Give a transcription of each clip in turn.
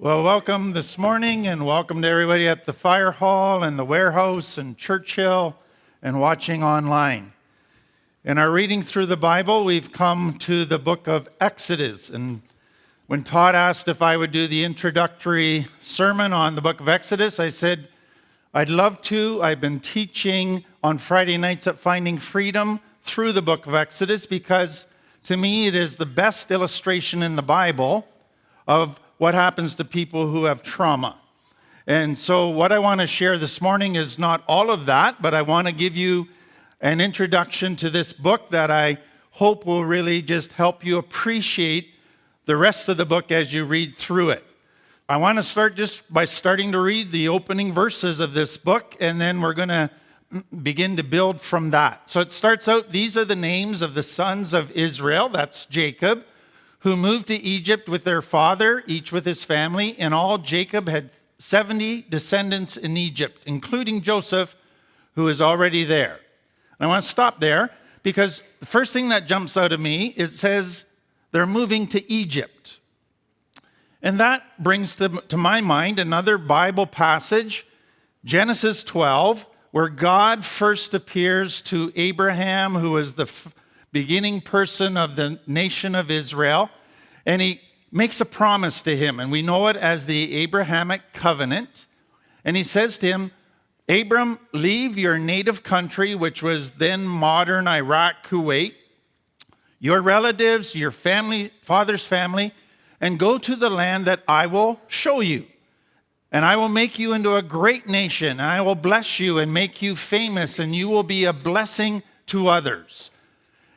Well, welcome this morning and welcome to everybody at the fire hall and the warehouse and Churchill and watching online. In our reading through the Bible, we've come to the book of Exodus. And when Todd asked if I would do the introductory sermon on the book of Exodus, I said, I'd love to. I've been teaching on Friday nights at Finding Freedom through the book of Exodus because to me it is the best illustration in the Bible of what happens to people who have trauma. And so what I want to share this morning is not all of that, but I want to give you an introduction to this book that I hope will really just help you appreciate the rest of the book as you read through it. I want to start just by starting to read the opening verses of this book, and then we're going to begin to build from that. So it starts out, these are the names of the sons of Israel, that's Jacob, who moved to Egypt with their father, each with his family. In all, Jacob had 70 descendants in Egypt, including Joseph, who is already there. And I want to stop there because the first thing that jumps out at me, it says they're moving to Egypt. And that brings to my mind another Bible passage, Genesis 12, where God first appears to Abraham, who was the beginning person of the nation of Israel, and he makes a promise to him, and we know it as the Abrahamic covenant. And he says to him, Abram, leave your native country, which was then modern Iraq, Kuwait, your relatives, your family, father's family, and go to the land that I will show you. And I will make you into a great nation, and I will bless you and make you famous, and you will be a blessing to others.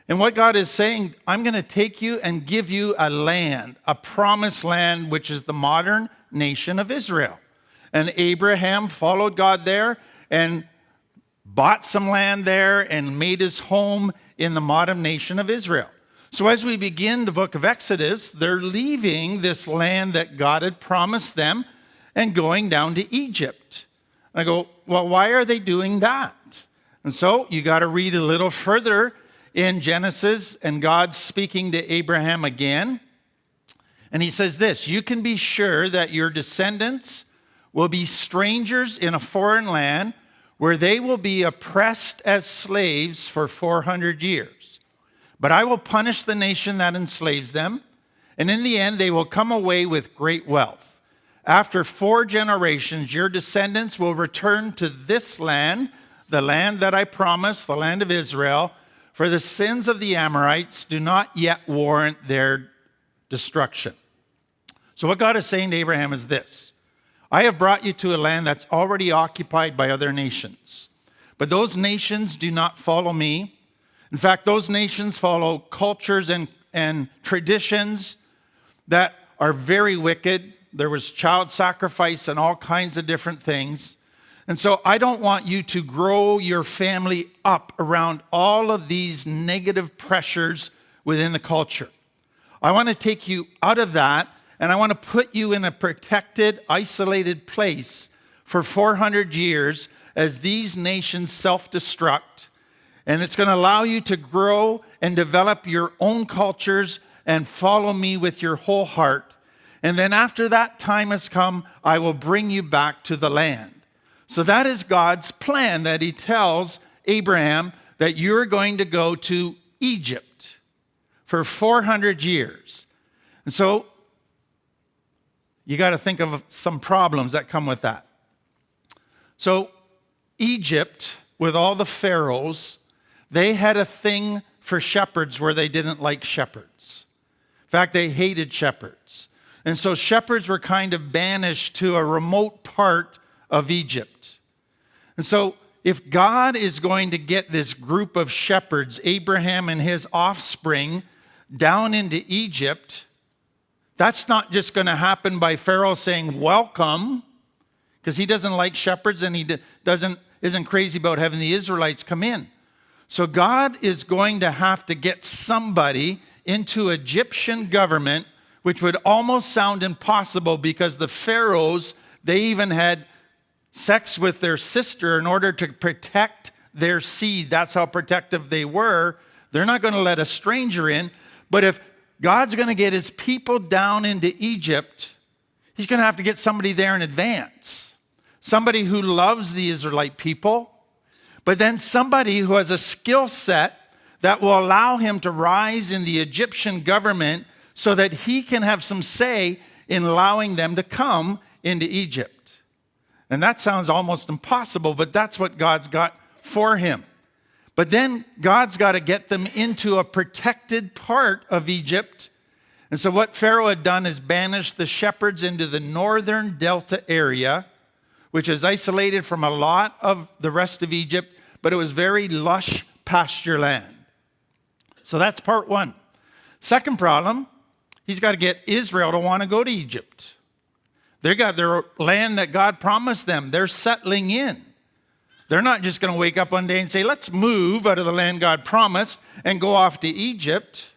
And what God is saying, I'm going to take you and give you a land, a promised land, which is the modern nation of Israel. And Abraham followed God there and bought some land there and made his home in the modern nation of Israel. So as we begin the book of Exodus, they're leaving this land that God had promised them and going down to Egypt. And I go, well, why are they doing that? And so you got to read a little further in Genesis, and God's speaking to Abraham again. And he says this, you can be sure that your descendants will be strangers in a foreign land where they will be oppressed as slaves for 400 years. But I will punish the nation that enslaves them, and in the end they will come away with great wealth. After 4 generations, your descendants will return to this land, the land that I promised, the land of Israel, for the sins of the Amorites do not yet warrant their destruction. So what God is saying to Abraham is this. I have brought you to a land that's already occupied by other nations. But those nations do not follow me. In fact, those nations follow cultures and traditions that are very wicked. There was child sacrifice and all kinds of different things. And so I don't want you to grow your family up around all of these negative pressures within the culture. I want to take you out of that, and I want to put you in a protected, isolated place for 400 years as these nations self-destruct. And it's going to allow you to grow and develop your own cultures and follow me with your whole heart. And then after that time has come, I will bring you back to the land. So that is God's plan, that he tells Abraham that you're going to go to Egypt for 400 years. And so you got to think of some problems that come with that. So Egypt, with all the pharaohs, they had a thing for shepherds where they didn't like shepherds. In fact, they hated shepherds. And so shepherds were kind of banished to a remote part of Egypt. And so if God is going to get this group of shepherds, Abraham and his offspring, down into Egypt, that's not just going to happen by Pharaoh saying, welcome, because he doesn't like shepherds and he isn't crazy about having the Israelites come in. So God is going to have to get somebody into Egyptian government, which would almost sound impossible because the pharaohs, they even had sex with their sister in order to protect their seed. That's how protective they were. They're not going to let a stranger in. But if God's going to get his people down into Egypt, He's going to have to get somebody there in advance. Somebody who loves the Israelite people, but then somebody who has a skill set that will allow him to rise in the Egyptian government so that he can have some say in allowing them to come into Egypt. And that sounds almost impossible, but that's what God's got for him. But then God's got to get them into a protected part of Egypt. And so what Pharaoh had done is banished the shepherds into the northern delta area, which is isolated from a lot of the rest of Egypt, but it was very lush pasture land. So that's part one. Second problem, he's got to get Israel to want to go to Egypt. They got their land that God promised them. They're settling in. They're not just going to wake up one day and say, let's move out of the land God promised and go off to Egypt.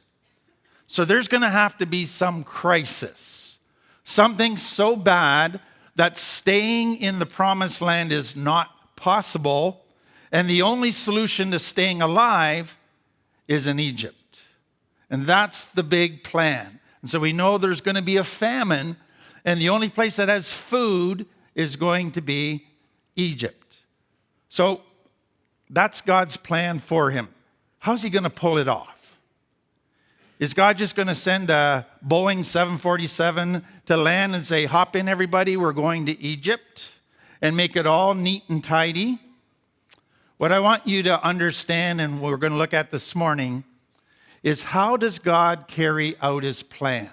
So there's going to have to be some crisis. Something so bad that staying in the promised land is not possible. And the only solution to staying alive is in Egypt. And that's the big plan. And so we know there's going to be a famine. And the only place that has food is going to be Egypt. So that's God's plan for him. How's he going to pull it off? Is God just going to send a Boeing 747 to land and say, hop in everybody, we're going to Egypt, and make it all neat and tidy? What I want you to understand, and we're going to look at this morning, is how does God carry out his plan?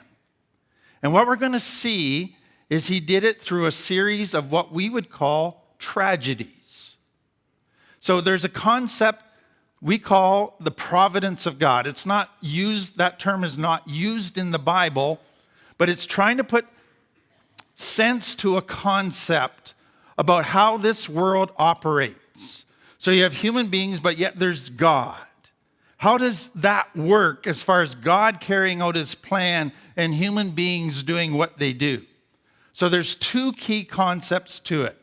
And what we're going to see is he did it through a series of what we would call tragedies. So there's a concept we call the providence of God. It's not used, that term is not used in the Bible, but it's trying to put sense to a concept about how this world operates. So you have human beings, but yet there's God. How does that work as far as God carrying out his plan and human beings doing what they do? So there's two key concepts to it.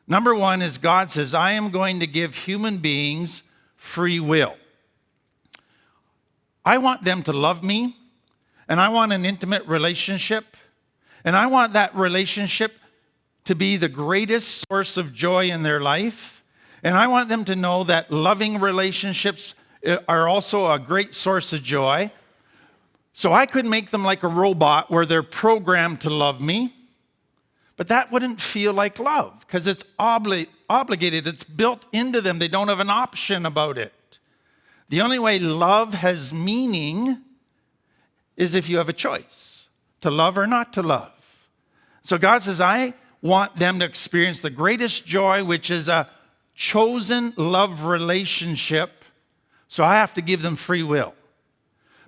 Number one is God says, I am going to give human beings free will. I want them to love me, and I want an intimate relationship, and I want that relationship to be the greatest source of joy in their life, and I want them to know that loving relationships are also a great source of joy. So I could make them like a robot where they're programmed to love me, but that wouldn't feel like love because it's obligated. It's built into them. They don't have an option about it. The only way love has meaning is if you have a choice to love or not to love. So God says, I want them to experience the greatest joy, which is a chosen love relationship. So I have to give them free will.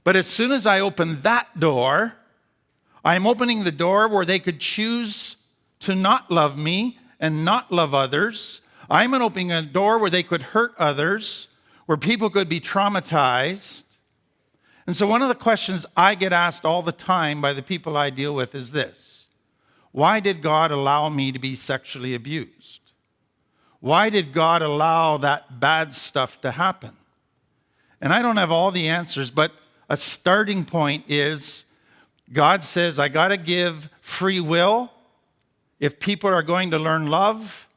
But as soon as I open that door, I'm opening the door where they could choose to not love me and not love others. I'm opening a door where they could hurt others, where people could be traumatized. And so one of the questions I get asked all the time by the people I deal with is this: why did God allow me to be sexually abused? Why did God allow that bad stuff to happen? And I don't have all the answers, but a starting point is God says, I got to give free will if people are going to learn love.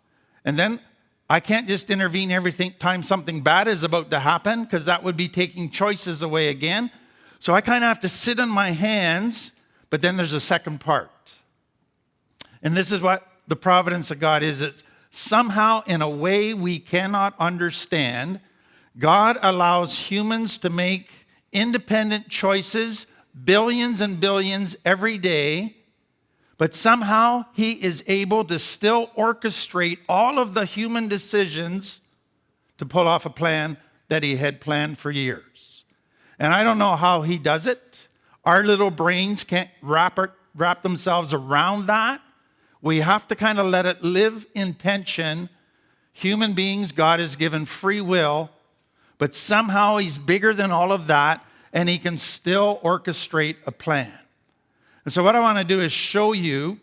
And then I can't just intervene every time something bad is about to happen, because that would be taking choices away again. So I kind of have to sit on my hands, but then there's a second part. And this is what the providence of God is. It's somehow, in a way we cannot understand, God allows humans to make independent choices, billions and billions every day, but somehow he is able to still orchestrate all of the human decisions to pull off a plan that he had planned for years. And I don't know how he does it. Our little brains can't wrap themselves around that. We have to kind of let it live in tension. Human beings, God has given free will, but somehow he's bigger than all of that, and he can still orchestrate a plan. And so what I want to do is show you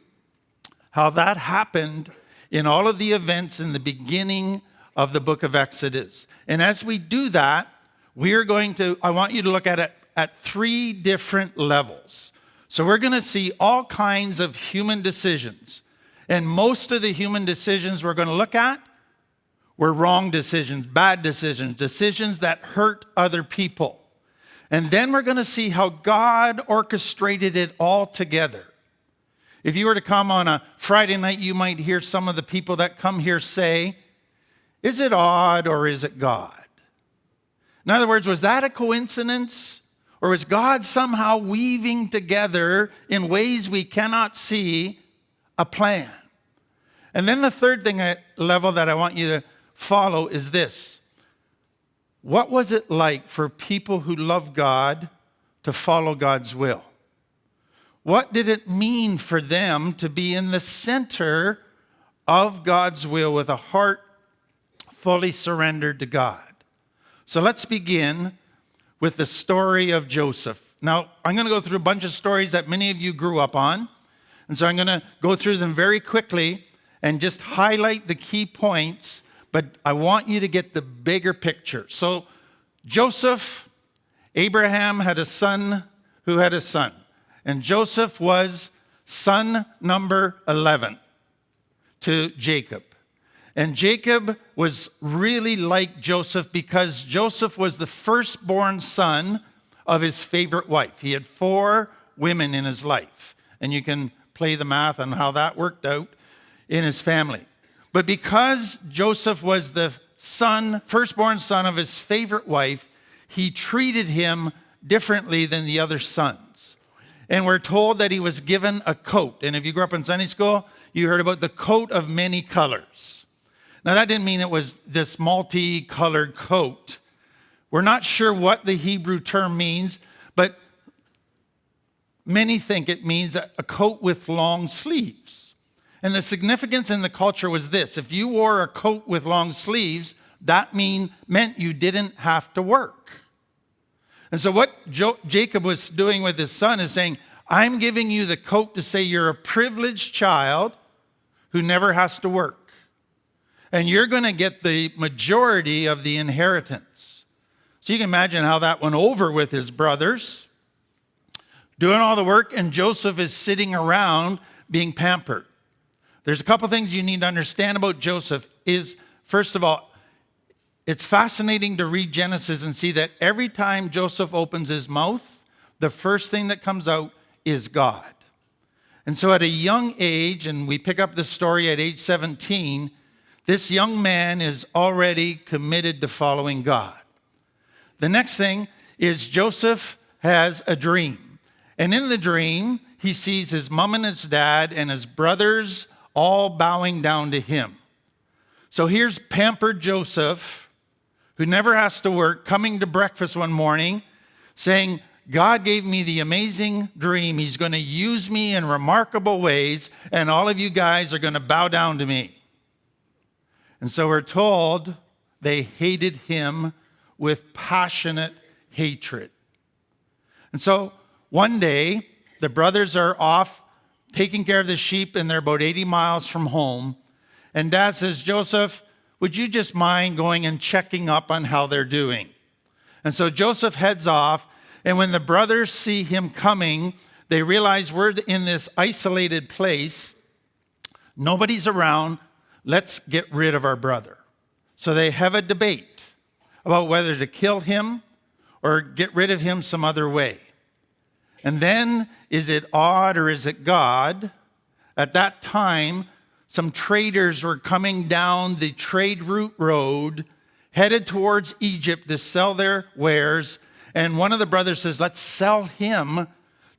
how that happened in all of the events in the beginning of the book of Exodus. And as we do that, I want you to look at it at three different levels. So we're going to see all kinds of human decisions. And most of the human decisions we're going to look at were wrong decisions, bad decisions, decisions that hurt other people. And then we're going to see how God orchestrated it all together. If you were to come on a Friday night, you might hear some of the people that come here say, is it odd or is it God? In other words, was that a coincidence? Or was God somehow weaving together in ways we cannot see a plan? And then the third level that I want you to follow is this. What was it like for people who love God to follow God's will? What did it mean for them to be in the center of God's will with a heart fully surrendered to God? So let's begin with the story of Joseph. Now, I'm going to go through a bunch of stories that many of you grew up on. And so I'm going to go through them very quickly and just highlight the key points, but I want you to get the bigger picture. So Joseph, Abraham had a son who had a son. And Joseph was son number 11 to Jacob. And Jacob was really like Joseph because Joseph was the firstborn son of his favorite wife. He had 4 women in his life. And you can play the math on how that worked out in his family. But because Joseph was the firstborn son of his favorite wife, he treated him differently than the other sons. And we're told that he was given a coat. And if you grew up in Sunday school, you heard about the coat of many colors. Now, that didn't mean it was this multicolored coat. We're not sure what the Hebrew term means, but many think it means a coat with long sleeves. And the significance in the culture was this. If you wore a coat with long sleeves, that meant you didn't have to work. And so what Jacob was doing with his son is saying, I'm giving you the coat to say you're a privileged child who never has to work. And you're going to get the majority of the inheritance. So you can imagine how that went over with his brothers, doing all the work, and Joseph is sitting around being pampered. There's a couple things you need to understand about Joseph is, first of all, it's fascinating to read Genesis and see that every time Joseph opens his mouth, the first thing that comes out is God. And so at a young age, and we pick up this story at age 17, this young man is already committed to following God. The next thing is Joseph has a dream. And in the dream, he sees his mom and his dad and his brothers all bowing down to him. So here's pampered Joseph, who never has to work, coming to breakfast one morning saying, God gave me the amazing dream. He's going to use me in remarkable ways, and all of you guys are going to bow down to me. And so we're told they hated him with passionate hatred. And so one day, the brothers are off taking care of the sheep, and they're about 80 miles from home. And Dad says, Joseph, would you just mind going and checking up on how they're doing? And so Joseph heads off, and when the brothers see him coming, they realize we're in this isolated place. Nobody's around. Let's get rid of our brother. So they have a debate about whether to kill him or get rid of him some other way. And then, is it odd or is it God? At that time, some traders were coming down the trade route road, headed towards Egypt to sell their wares. And one of the brothers says, let's sell him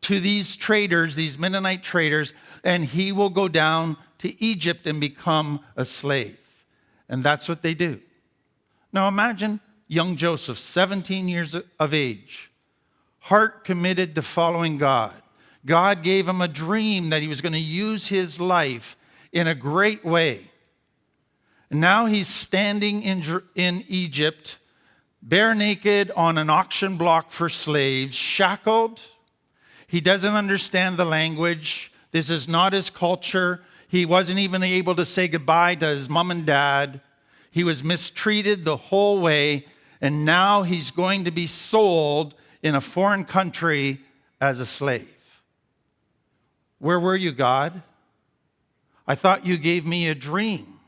to these traders, these Mennonite traders, and he will go down to Egypt and become a slave. And that's what they do. Now imagine young Joseph, 17 years of age, heart committed to following God. God gave him a dream that he was going to use his life in a great way. And now he's standing in Egypt, bare naked on an auction block for slaves, shackled. He doesn't understand the language. This is not his culture. He wasn't even able to say goodbye to his mom and dad. He was mistreated the whole way, and now he's going to be sold in a foreign country as a slave. Where were you, God? I thought you gave me a dream.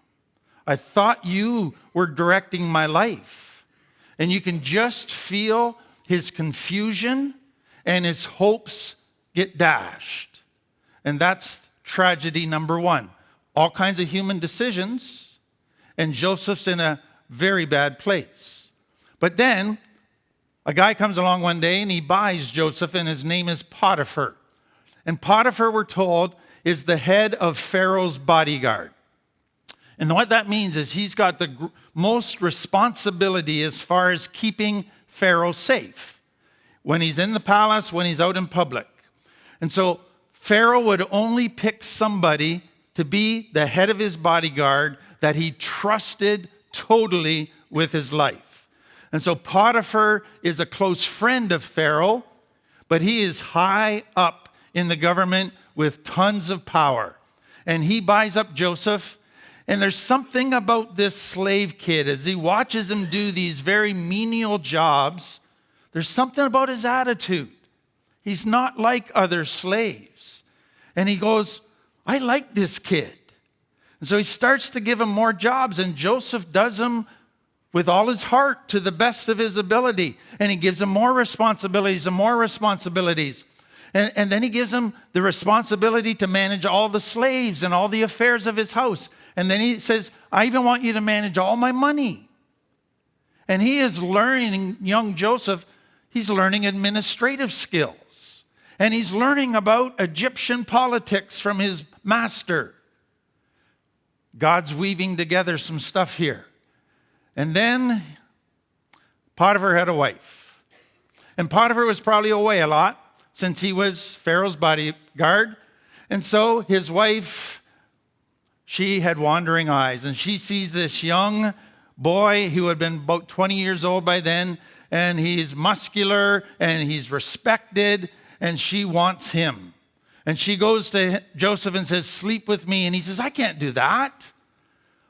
I thought you were directing my life. And you can just feel his confusion and his hopes get dashed. And that's tragedy number one. All kinds of human decisions, and Joseph's in a very bad place. But then a guy comes along one day and he buys Joseph, and his name is Potiphar. And Potiphar, we're told, is the head of Pharaoh's bodyguard. And what that means is he's got the most responsibility as far as keeping Pharaoh safe. When he's in the palace, when he's out in public. And so Pharaoh would only pick somebody to be the head of his bodyguard that he trusted totally with his life. And so Potiphar is a close friend of Pharaoh, but he is high up in the government with tons of power. And he buys up Joseph. And there's something about this slave kid as he watches him do these very menial jobs. There's something about his attitude. He's not like other slaves. And he goes, I like this kid. And so he starts to give him more jobs, and Joseph does them with all his heart to the best of his ability. And he gives him more responsibilities and more responsibilities. And then he gives him the responsibility to manage all the slaves and all the affairs of his house. And then he says, I even want you to manage all my money. And he is learning, young Joseph, he's learning administrative skills. And he's learning about Egyptian politics from his master. God's weaving together some stuff here. And then Potiphar had a wife. And Potiphar was probably away a lot since he was Pharaoh's bodyguard. And so his wife, she had wandering eyes. And she sees this young boy who had been about 20 years old by then. And he's muscular and he's respected. And she wants him. And she goes to Joseph and says, sleep with me. And he says, I can't do that.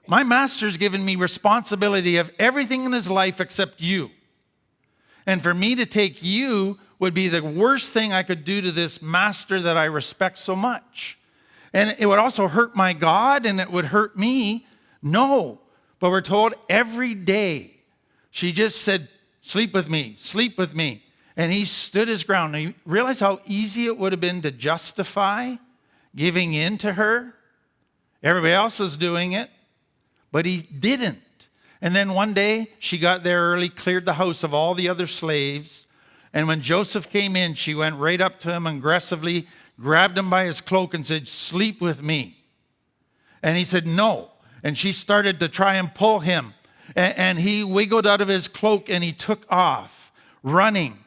My master's given me responsibility of everything in his life except you. And for me to take you would be the worst thing I could do to this master that I respect so much. And it would also hurt my God and it would hurt me. No. But we're told every day she just said, sleep with me, sleep with me. And he stood his ground. And you realize how easy it would have been to justify giving in to her? Everybody else was doing it, but he didn't. And then one day she got there early, cleared the house of all the other slaves. And when Joseph came in, she went right up to him aggressively, grabbed him by his cloak and said, sleep with me. And he said, no. And she started to try and pull him. And he wiggled out of his cloak and he took off, running.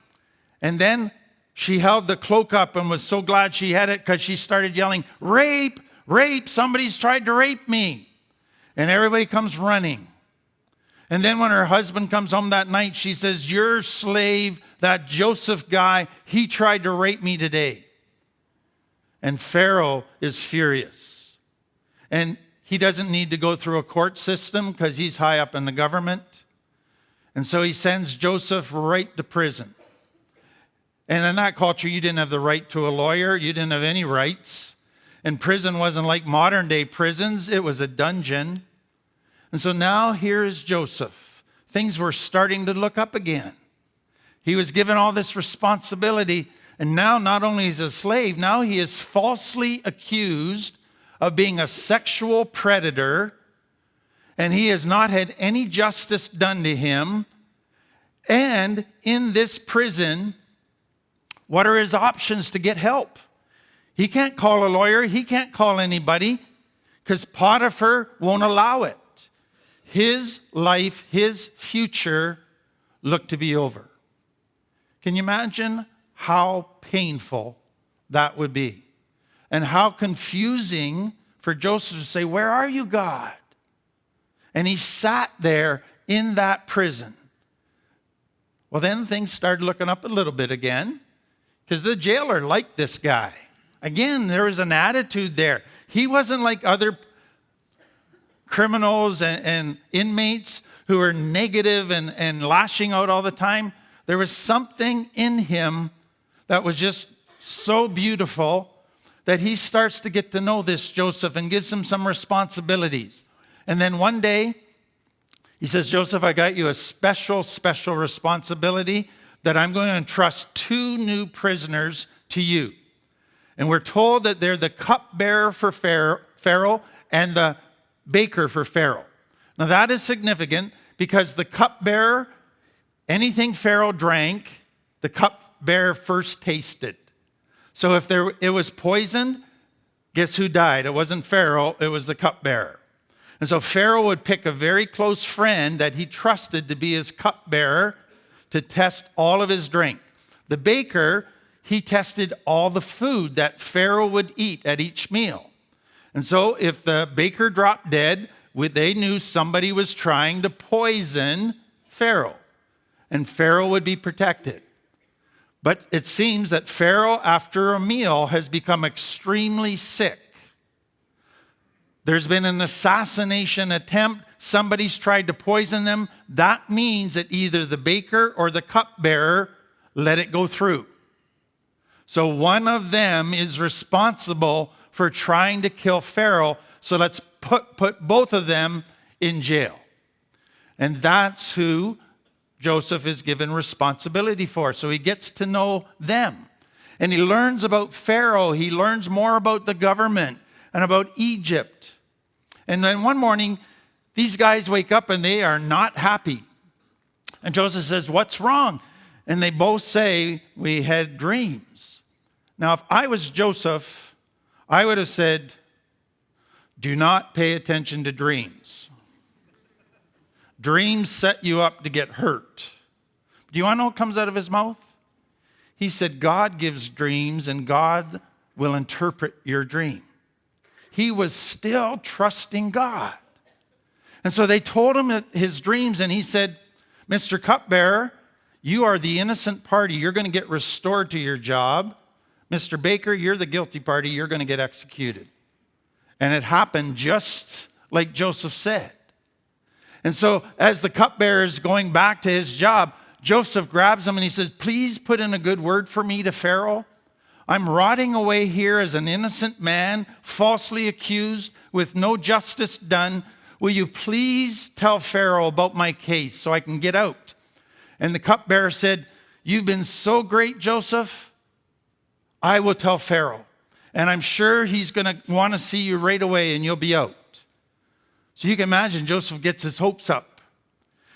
And then she held the cloak up and was so glad she had it because she started yelling, rape, rape, somebody's tried to rape me. And everybody comes running. And then when her husband comes home that night, she says, your slave, that Joseph guy, he tried to rape me today. And Pharaoh is furious. And he doesn't need to go through a court system because he's high up in the government. And so he sends Joseph right to prison. And in that culture, you didn't have the right to a lawyer. You didn't have any rights. And prison wasn't like modern day prisons. It was a dungeon. And so now here is Joseph. Things were starting to look up again. He was given all this responsibility. And now not only is he a slave, now he is falsely accused of being a sexual predator. And he has not had any justice done to him. And in this prison, what are his options to get help? He can't call a lawyer. He can't call anybody because Potiphar won't allow it. His life, his future looked to be over. Can you imagine how painful that would be? And how confusing for Joseph to say, where are you, God? And he sat there in that prison. Well, then things started looking up a little bit again because the jailer liked this guy. Again, there was an attitude there. He wasn't like other criminals and inmates who were negative and lashing out all the time. There was something in him that was just so beautiful that he starts to get to know this Joseph and gives him some responsibilities. And then one day, he says, Joseph, I got you a special responsibility that I'm going to entrust 2 new prisoners to you. And we're told that they're the cupbearer for Pharaoh and the baker for Pharaoh. Now that is significant because the cupbearer, anything Pharaoh drank, the cupbearer first tasted. So if it was poisoned, guess who died? It wasn't Pharaoh, it was the cupbearer. And so Pharaoh would pick a very close friend that he trusted to be his cupbearer to test all of his drink. The baker, he tested all the food that Pharaoh would eat at each meal. And so if the baker dropped dead, they knew somebody was trying to poison Pharaoh, and Pharaoh would be protected. But it seems that Pharaoh, after a meal, has become extremely sick. There's been an assassination attempt. Somebody's tried to poison them. That means that either the baker or the cupbearer let it go through. So one of them is responsible for trying to kill Pharaoh. So let's put both of them in jail. And that's who Joseph is given responsibility for. So he gets to know them. And he learns about Pharaoh. He learns more about the government and about Egypt. And then one morning, these guys wake up and they are not happy. And Joseph says, what's wrong? And they both say, we had dreams. Now, if I was Joseph, I would have said, do not pay attention to dreams. Dreams set you up to get hurt. Do you want to know what comes out of his mouth? He said, God gives dreams and God will interpret your dream. He was still trusting God. And so they told him his dreams, and he said, Mr. Cupbearer, you are the innocent party. You're going to get restored to your job. Mr. Baker, you're the guilty party. You're going to get executed. And it happened just like Joseph said. And so as the cupbearer is going back to his job, Joseph grabs him and he says, please put in a good word for me to Pharaoh. I'm rotting away here as an innocent man, falsely accused, with no justice done. Will you please tell Pharaoh about my case so I can get out? And the cupbearer said, you've been so great, Joseph. I will tell Pharaoh. And I'm sure he's going to want to see you right away and you'll be out. So you can imagine Joseph gets his hopes up.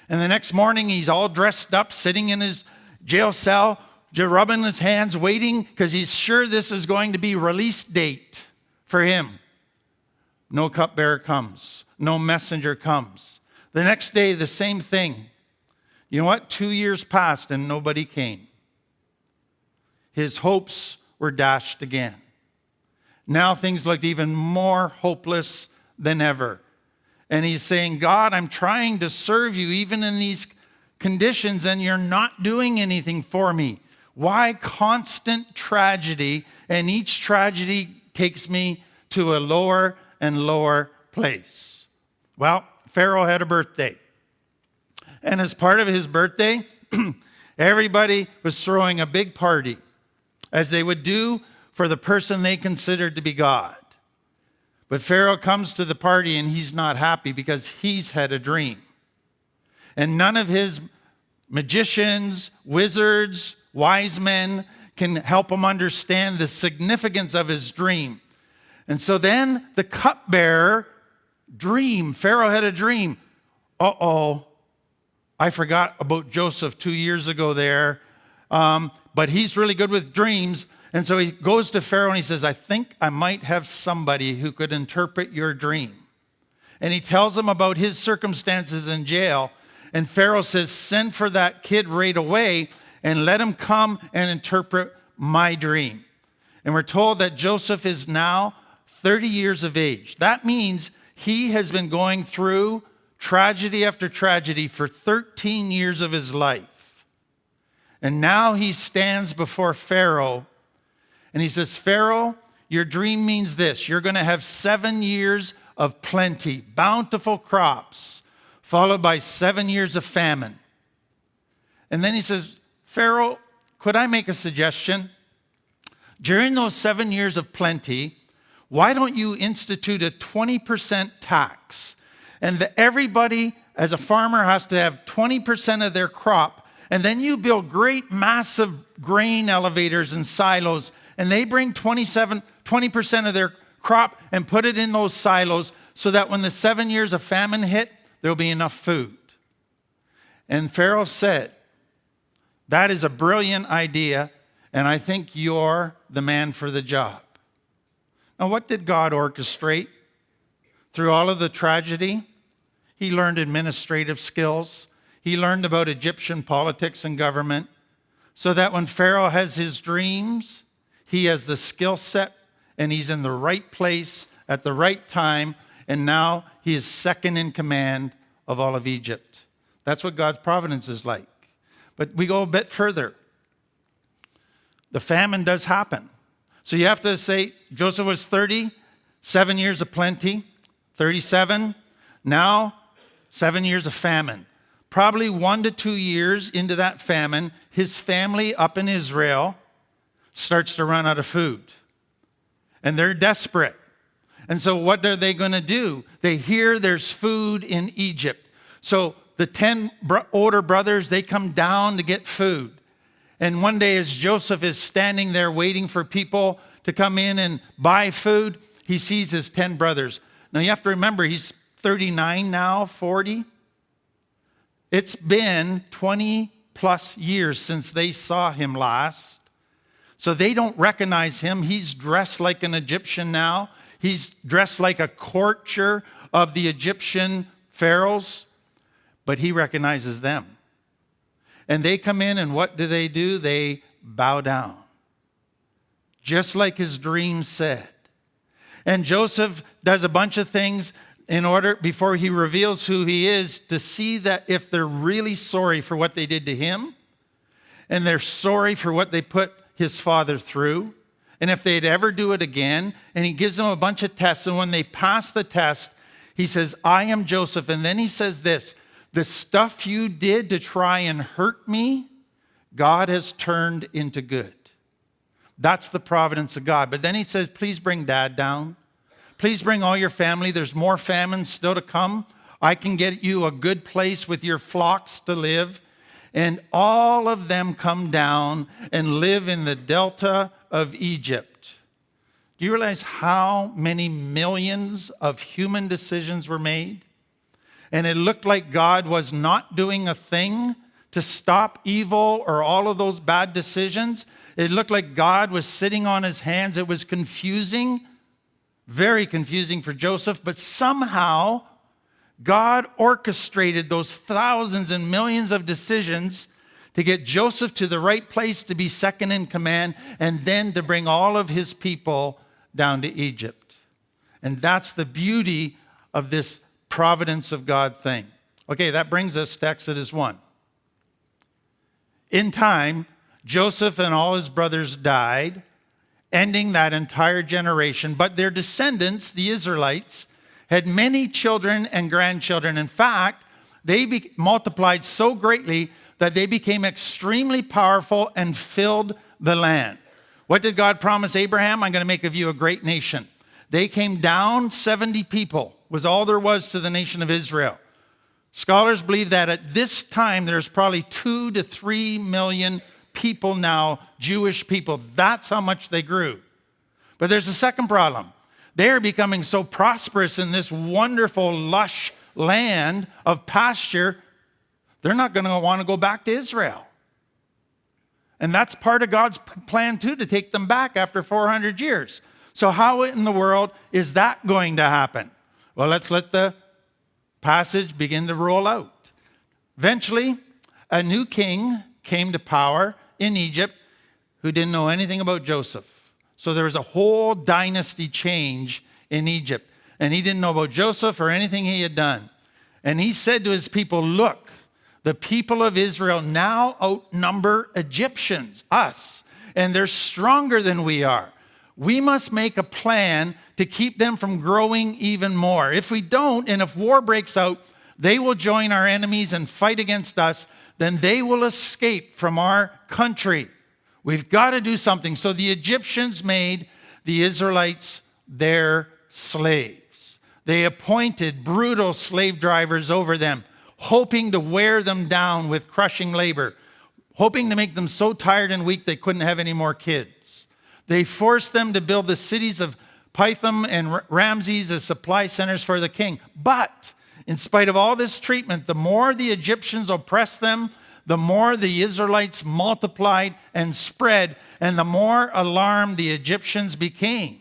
And the next morning he's all dressed up, sitting in his jail cell, rubbing his hands, waiting because he's sure this is going to be release date for him. No cupbearer comes. No messenger comes. The next day, the same thing. You know what? 2 years passed and nobody came. His hopes were dashed again. Now things looked even more hopeless than ever. And he's saying, God, I'm trying to serve you even in these conditions and you're not doing anything for me. Why constant tragedy? And each tragedy takes me to a lower and lower place. Well, Pharaoh had a birthday. And as part of his birthday, everybody was throwing a big party, as they would do for the person they considered to be God. But Pharaoh comes to the party and he's not happy because he's had a dream. And none of his magicians, wizards, wise men can help him understand the significance of his dream. And so then the cupbearer Pharaoh had a dream. I forgot about Joseph 2 years ago there. But he's really good with dreams. And so he goes to Pharaoh and he says, I think I might have somebody who could interpret your dream. And he tells him about his circumstances in jail. And Pharaoh says, send for that kid right away and let him come and interpret my dream. And we're told that Joseph is now 30 years of age. That means he has been going through tragedy after tragedy for 13 years of his life. And now he stands before Pharaoh and he says, Pharaoh, your dream means this. You're going to have 7 years of plenty, bountiful crops, followed by 7 years of famine. And then he says, Pharaoh, could I make a suggestion? During those 7 years of plenty, why don't you institute a 20% tax? And everybody, as a farmer, has to have 20% of their crop. And then you build great, massive grain elevators and silos, and they bring 20% of their crop and put it in those silos so that when the 7 years of famine hit, there'll be enough food. And Pharaoh said, that is a brilliant idea, and I think you're the man for the job. Now, what did God orchestrate? Through all of the tragedy, he learned administrative skills. He learned about Egyptian politics and government, so that when Pharaoh has his dreams, he has the skill set, and he's in the right place at the right time, and now he is second in command of all of Egypt. That's what God's providence is like. But we go a bit further. The famine does happen. So you have to say Joseph was 30, 7 years of plenty, 37, now 7 years of famine. Probably 1 to 2 years into that famine, his family up in Israel starts to run out of food. And they're desperate. And so what are they going to do? They hear there's food in Egypt. So the 10 older brothers, they come down to get food. And one day as Joseph is standing there waiting for people to come in and buy food, he sees his 10 brothers. Now you have to remember, he's 39 now, 40. It's been 20 plus years since they saw him last. So they don't recognize him. He's dressed like an Egyptian now. He's dressed like a courtier of the Egyptian pharaohs. But he recognizes them. And they come in, and what do? They bow down. Just like his dream said. And Joseph does a bunch of things in order, before he reveals who he is, to see that if they're really sorry for what they did to him, and they're sorry for what they put his father through, and if they'd ever do it again, and he gives them a bunch of tests, and when they pass the test, he says, I am Joseph. And then he says this, the stuff you did to try and hurt me, God has turned into good. That's the providence of God. But then he says, please bring dad down. Please bring all your family. There's more famine still to come. I can get you a good place with your flocks to live. And all of them come down and live in the delta of Egypt. Do you realize how many millions of human decisions were made? And it looked like God was not doing a thing to stop evil or all of those bad decisions. It looked like God was sitting on his hands. It was confusing, very confusing for Joseph, but somehow God orchestrated those thousands and millions of decisions to get Joseph to the right place to be second in command, and then to bring all of his people down to Egypt. And that's the beauty of this providence of God thing. Okay, that brings us to Exodus 1. In time, Joseph and all his brothers died, ending that entire generation. But their descendants, the Israelites, had many children and grandchildren. In fact, they multiplied so greatly that they became extremely powerful and filled the land. What did God promise Abraham? I'm going to make of you a great nation. They came down, 70 people was all there was to the nation of Israel. Scholars believe that at this time, there's probably 2 to 3 million people now, Jewish people. That's how much they grew. But there's a second problem. They're becoming so prosperous in this wonderful, lush land of pasture, they're not going to want to go back to Israel. And that's part of God's plan too, to take them back after 400 years. So how in the world is that going to happen? Well, let's let the passage begin to roll out. Eventually, a new king came to power in Egypt who didn't know anything about Joseph. So there was a whole dynasty change in Egypt. And he didn't know about Joseph or anything he had done. And he said to his people, look, the people of Israel now outnumber Egyptians, us, and they're stronger than we are. We must make a plan to keep them from growing even more. If we don't, and if war breaks out, they will join our enemies and fight against us, then they will escape from our country. We've got to do something. So the Egyptians made the Israelites their slaves. They appointed brutal slave drivers over them, hoping to wear them down with crushing labor, hoping to make them so tired and weak they couldn't have any more kids. They forced them to build the cities of Pithom and Ramses as supply centers for the king. But in spite of all this treatment, the more the Egyptians oppressed them, the more the Israelites multiplied and spread, and the more alarmed the Egyptians became.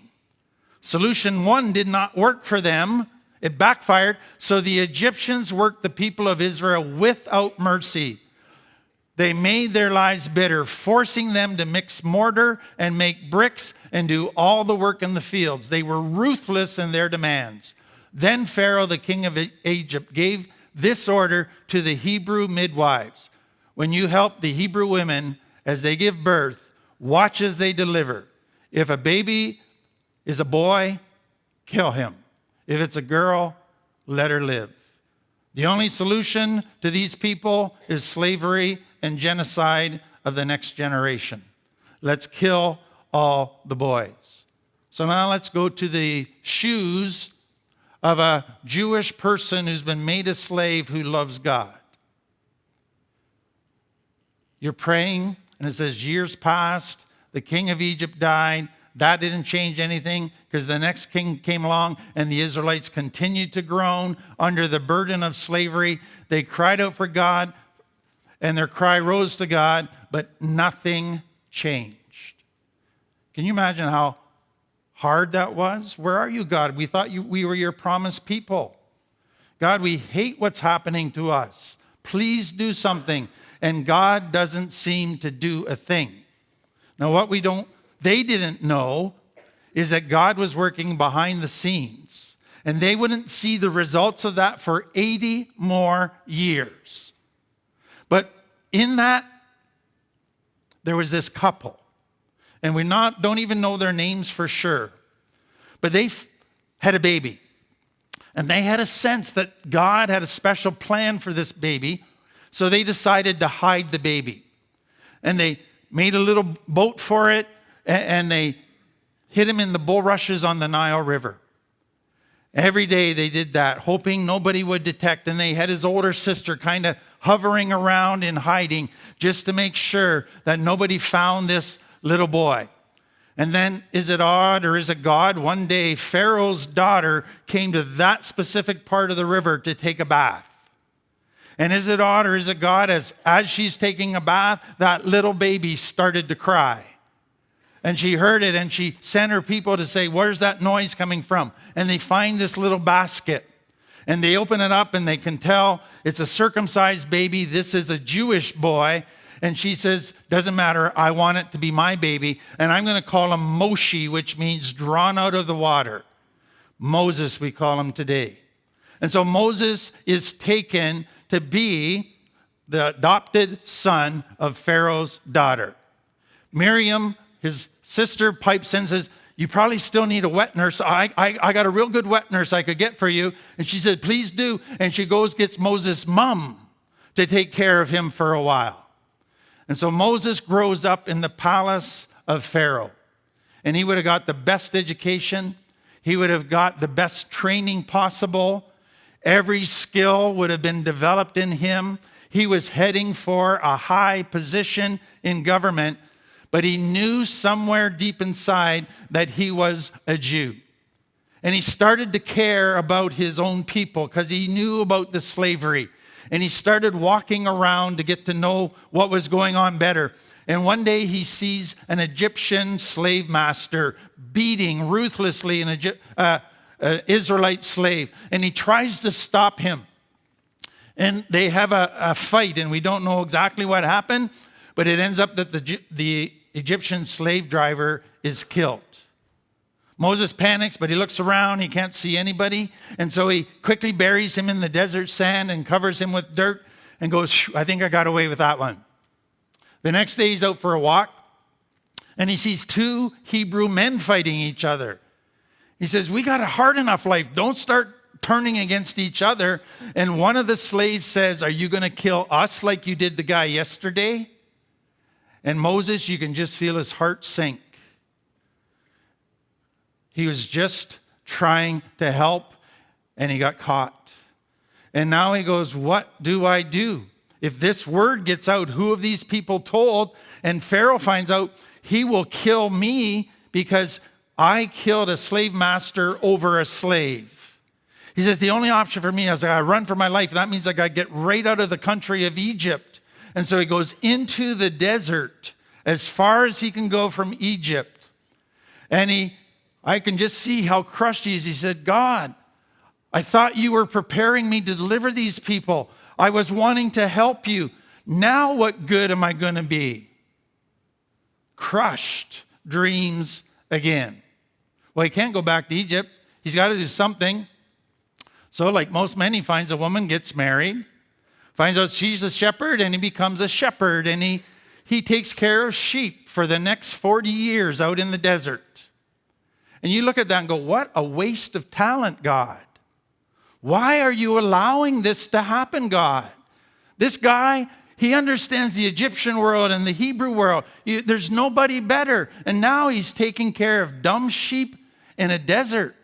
Solution 1 did not work for them. It backfired. So the Egyptians worked the people of Israel without mercy. They made their lives bitter, forcing them to mix mortar and make bricks and do all the work in the fields. They were ruthless in their demands. Then Pharaoh, the king of Egypt, gave this order to the Hebrew midwives. When you help the Hebrew women as they give birth, watch as they deliver. If a baby is a boy, kill him. If it's a girl, let her live. The only solution to these people is slavery and genocide of the next generation. Let's kill all the boys. So now let's go to the shoes of a Jewish person who's been made a slave who loves God. You're praying, and it says years passed, the king of Egypt died. That didn't change anything because the next king came along and the Israelites continued to groan under the burden of slavery. They cried out for God and their cry rose to God, but nothing changed. Can you imagine how hard that was? Where are you, God? We thought we were your promised people. God, we hate what's happening to us. Please do something. And God doesn't seem to do a thing. Now, what they didn't know is that God was working behind the scenes. And they wouldn't see the results of that for 80 more years. But in that, there was this couple. And we don't even know their names for sure. But they had a baby. And they had a sense that God had a special plan for this baby. So they decided to hide the baby. And they made a little boat for it. And they hid him in the bulrushes on the Nile River. Every day they did that, hoping nobody would detect. And they had his older sister kind of hovering around in hiding just to make sure that nobody found this little boy. And then, is it odd or is it God? One day, Pharaoh's daughter came to that specific part of the river to take a bath. And is it odd or is it God? As she's taking a bath, that little baby started to cry. And she heard it and she sent her people to say, where's that noise coming from? And they find this little basket. And they open it up and they can tell it's a circumcised baby. This is a Jewish boy. And she says, doesn't matter, I want it to be my baby. And I'm going to call him Moshe, which means drawn out of the water. Moses, we call him today. And so Moses is taken to be the adopted son of Pharaoh's daughter. Miriam, his sister, pipes in and says, you probably still need a wet nurse. I got a real good wet nurse I could get for you. And she said, please do. And she gets Moses' mom to take care of him for a while. And so Moses grows up in the palace of Pharaoh. And he would have got the best education. He would have got the best training possible. Every skill would have been developed in him. He was heading for a high position in government, but he knew somewhere deep inside that he was a Jew. And he started to care about his own people because he knew about the slavery. And he started walking around to get to know what was going on better. And one day he sees an Egyptian slave master beating ruthlessly an Israelite slave. And he tries to stop him. And they have a fight, and we don't know exactly what happened, but it ends up that the Egyptian slave driver is killed. Moses panics, but he looks around. He can't see anybody. And so he quickly buries him in the desert sand and covers him with dirt and goes, I think I got away with that one. The next day he's out for a walk and he sees two Hebrew men fighting each other. He says, we got a hard enough life. Don't start turning against each other. And one of the slaves says, are you going to kill us like you did the guy yesterday? And Moses, you can just feel his heart sink. He was just trying to help, and he got caught. And now he goes, what do I do? If this word gets out, who of these people told? And Pharaoh finds out, he will kill me because I killed a slave master over a slave. He says, the only option for me is I run for my life. That means I got to get right out of the country of Egypt. And so he goes into the desert as far as he can go from Egypt. And I can just see how crushed he is. He said, God, I thought you were preparing me to deliver these people. I was wanting to help you. Now what good am I going to be? Crushed dreams again. Well, he can't go back to Egypt. He's got to do something. So like most men, he finds a woman, gets married, finds out she's a shepherd, and he becomes a shepherd. And he takes care of sheep for the next 40 years out in the desert. And you look at that and go, what a waste of talent, God. Why are you allowing this to happen, God? This guy, he understands the Egyptian world and the Hebrew world. There's nobody better. And now he's taking care of dumb sheep in a desert.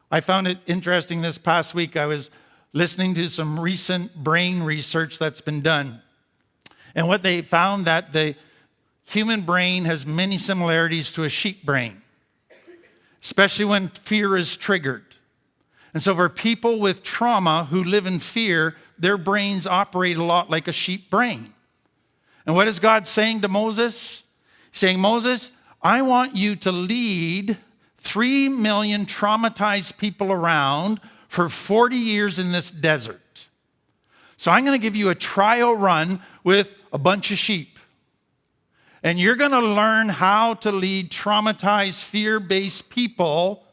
I found it interesting this past week. I was listening to some recent brain research that's been done. And what they found that the human brain has many similarities to a sheep brain, especially when fear is triggered. And so for people with trauma who live in fear, their brains operate a lot like a sheep brain. And what is God saying to Moses? He's saying, Moses, I want you to lead 3 million traumatized people around for 40 years in this desert. So I'm going to give you a trial run with a bunch of sheep. And you're going to learn how to lead traumatized, fear-based people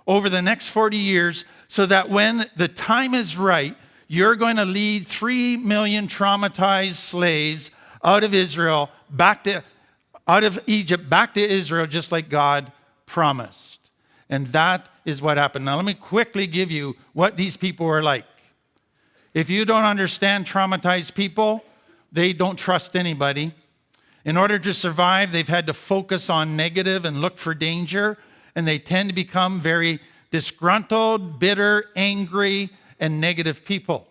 over the next 40 years so that when the time is right, you're going to lead 3 million traumatized slaves out of Israel, out of Egypt, back to Israel, just like God promised. And that is what happened. Now, let me quickly give you what these people were like. If you don't understand traumatized people, they don't trust anybody. In order to survive, they've had to focus on negative and look for danger, and they tend to become very disgruntled, bitter, angry, and negative people,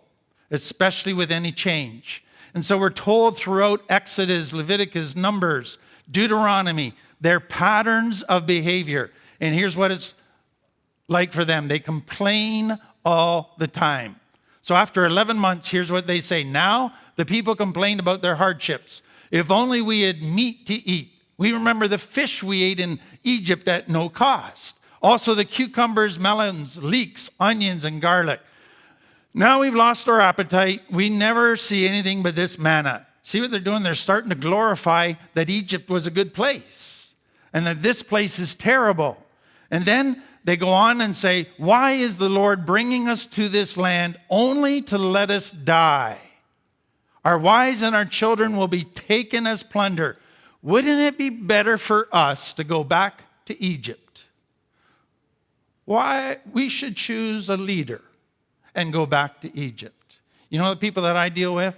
especially with any change. And so we're told throughout Exodus, Leviticus, Numbers, Deuteronomy, their patterns of behavior. And here's what it's like for them. They complain all the time. So after 11 months, here's what they say. Now the people complained about their hardships. If only we had meat to eat. We remember the fish we ate in Egypt at no cost. Also the cucumbers, melons, leeks, onions, and garlic. Now we've lost our appetite. We never see anything but this manna. See what they're doing? They're starting to glorify that Egypt was a good place and that this place is terrible. And then they go on and say, why is the Lord bringing us to this land only to let us die? Our wives and our children will be taken as plunder. Wouldn't it be better for us to go back to Egypt? Why we should choose a leader and go back to Egypt. You know the people that I deal with?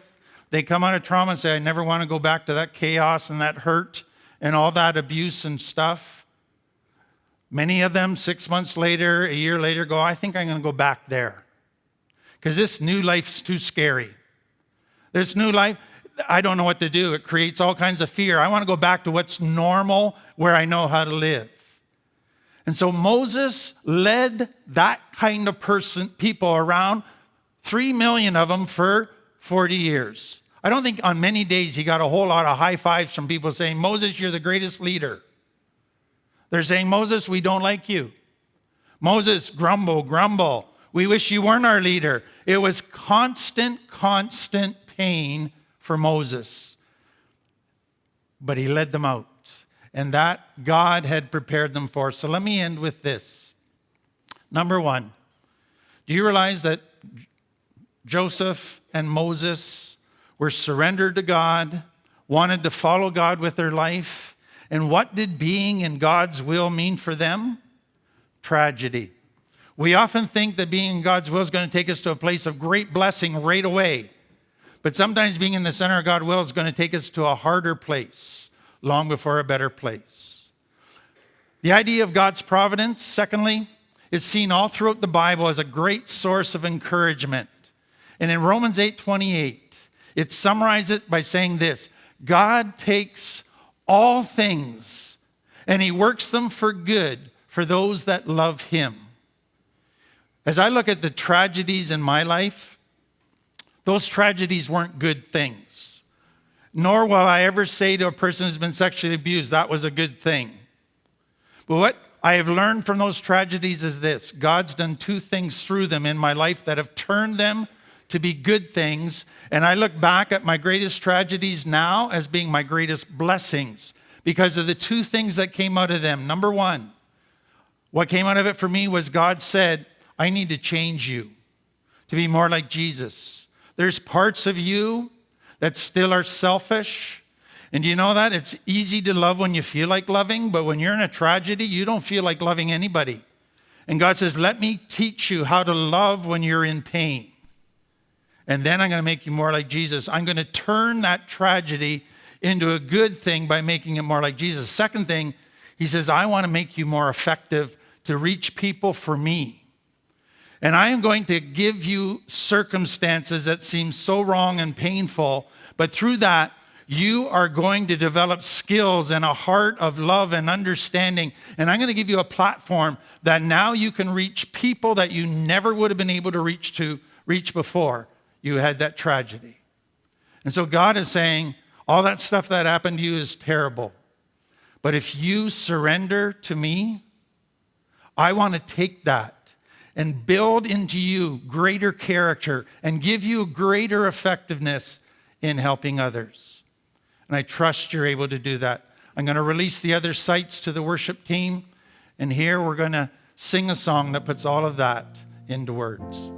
They come out of trauma and say, I never want to go back to that chaos and that hurt and all that abuse and stuff. Many of them, 6 months later, a year later, go, I think I'm going to go back there. Because this new life's too scary. This new life, I don't know what to do. It creates all kinds of fear. I want to go back to what's normal, where I know how to live. And so Moses led that kind of people around, 3 million of them for 40 years. I don't think on many days he got a whole lot of high fives from people saying, Moses, you're the greatest leader. They're saying, Moses, we don't like you. Moses, grumble, grumble. We wish you weren't our leader. It was constant pain for Moses. But he led them out. And that God had prepared them for. So let me end with this. Number one, do you realize that Joseph and Moses were surrendered to God, wanted to follow God with their life? And what did being in God's will mean for them? Tragedy. We often think that being in God's will is going to take us to a place of great blessing right away. But sometimes being in the center of God's will is going to take us to a harder place long before a better place. The idea of God's providence, secondly, is seen all throughout the Bible as a great source of encouragement. And in Romans 8:28, it summarizes it by saying this: God takes all things and he works them for good for those that love him. As I look at the tragedies in my life, those tragedies weren't good things. Nor will I ever say to a person who's been sexually abused, that was a good thing. But what I have learned from those tragedies is this: God's done two things through them in my life that have turned them to be good things. And I look back at my greatest tragedies now as being my greatest blessings because of the two things that came out of them. Number one, what came out of it for me was God said, I need to change you to be more like Jesus. There's parts of you that still are selfish. And do you know that? It's easy to love when you feel like loving, but when you're in a tragedy, you don't feel like loving anybody. And God says, let me teach you how to love when you're in pain. And then I'm going to make you more like Jesus. I'm going to turn that tragedy into a good thing by making it more like Jesus. Second thing, he says, I want to make you more effective to reach people for me. And I am going to give you circumstances that seem so wrong and painful, but through that, you are going to develop skills and a heart of love and understanding. And I'm going to give you a platform that now you can reach people that you never would have been able to reach before you had that tragedy. And so God is saying, all that stuff that happened to you is terrible. But if you surrender to me, I want to take that and build into you greater character and give you greater effectiveness in helping others. And I trust you're able to do that. I'm going to release the other sites to the worship team. And here we're going to sing a song that puts all of that into words.